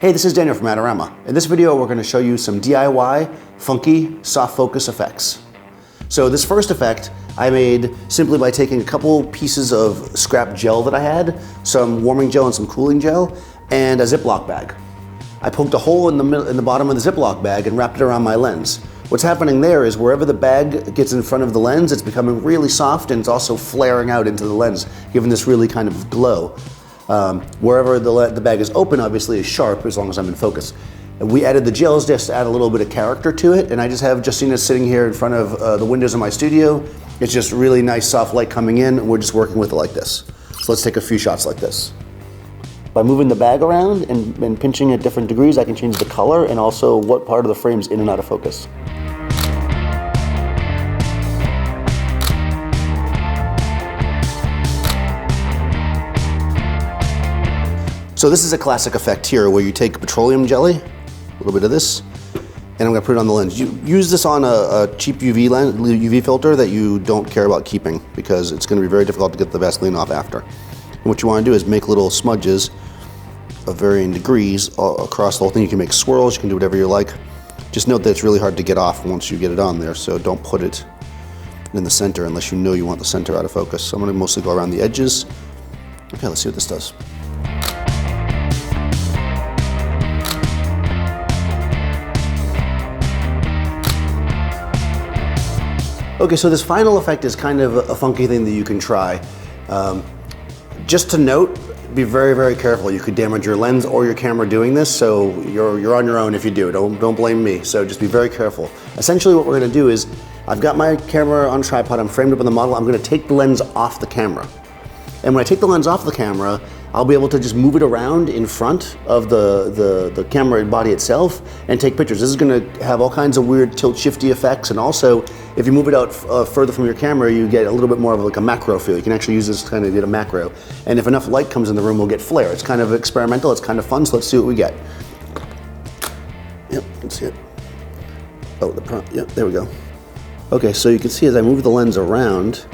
Hey, this is Daniel from Adorama. In this video, we're going to show you some DIY, funky, soft focus effects. So this first effect I made simply by taking a couple pieces of scrap gel that I had, some warming gel and some cooling gel, and a Ziploc bag. I poked a hole in the bottom of the Ziploc bag and wrapped it around my lens. What's happening there is wherever the bag gets in front of the lens, it's becoming really soft and it's also flaring out into the lens, giving this really kind of glow. Wherever the bag is open, obviously, is sharp as long as I'm in focus. And we added the gels just to add a little bit of character to it, and I just have Justina sitting here in front of the windows of my studio. It's just really nice soft light coming in, and we're just working with it like this. So let's take a few shots like this. By moving the bag around and pinching at different degrees, I can change the color and also what part of the frame's in and out of focus. So this is a classic effect here where you take petroleum jelly, a little bit of this, and I'm going to put it on the lens. You use this on a cheap UV filter that you don't care about keeping because it's going to be very difficult to get the Vaseline off after. And what you want to do is make little smudges of varying degrees across the whole thing. You can make swirls, you can do whatever you like. Just note that it's really hard to get off once you get it on there, so don't put it in the center unless you know you want the center out of focus. So I'm going to mostly go around the edges. Okay, let's see what this does. Okay, so this final effect is kind of a funky thing that you can try. Just to note, be very, very careful. You could damage your lens or your camera doing this, so you're on your own if you do. Don't blame me, so just be very careful. Essentially what we're gonna do is, I've got my camera on tripod, I'm framed up on the model, I'm gonna take the lens off the camera. And when I take the lens off the camera, I'll be able to just move it around in front of the camera body itself and take pictures. This is gonna have all kinds of weird tilt shifty effects, and also if you move it out further from your camera, you get a little bit more of like a macro feel. You can actually use this to kind of get a macro. And if enough light comes in the room, we'll get flare. It's kind of experimental, it's kind of fun, so let's see what we get. Yep, let's see it. Oh, yep, there we go. Okay, so you can see as I move the lens around,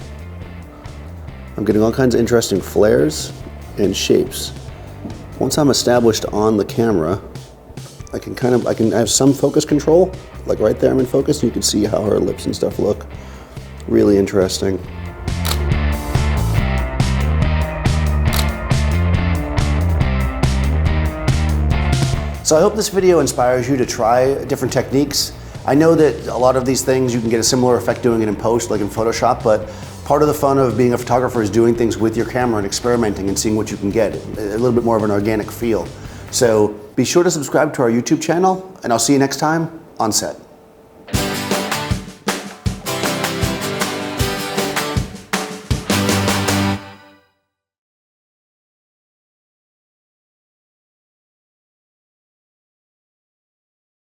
I'm getting all kinds of interesting flares and shapes. Once I'm established on the camera, I can have some focus control. Like right there, I'm in focus, and you can see how her lips and stuff look. Really interesting. So I hope this video inspires you to try different techniques. I know that a lot of these things you can get a similar effect doing it in post, like in Photoshop, but part of the fun of being a photographer is doing things with your camera and experimenting and seeing what you can get. A little bit more of an organic feel. So be sure to subscribe to our YouTube channel, and I'll see you next time on set.